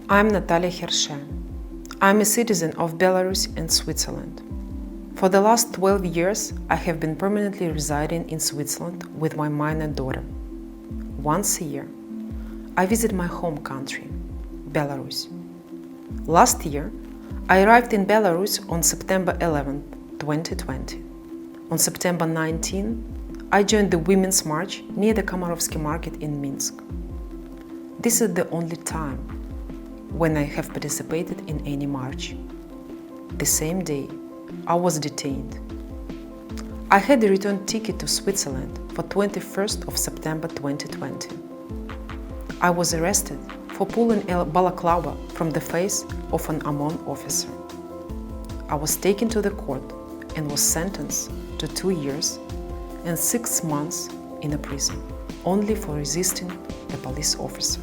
I'm Natalia Hershe. I'm a citizen of Belarus and Switzerland. For the last 12 years, I have been permanently residing in Switzerland with my minor daughter. Once a year, I visit my home country, Belarus. Last year, I arrived in Belarus on September 11, 2020. On September 19, I joined the Women's March near the Komarovsky Market in Minsk. This is the only time when I have participated in any march. The same day, I was detained. I had a return ticket to Switzerland for 21st of September 2020. I was arrested for pulling a balaclava from the face of an OMON officer. I was taken to the court and was sentenced to 2 years and 6 months in a prison, only for resisting a police officer.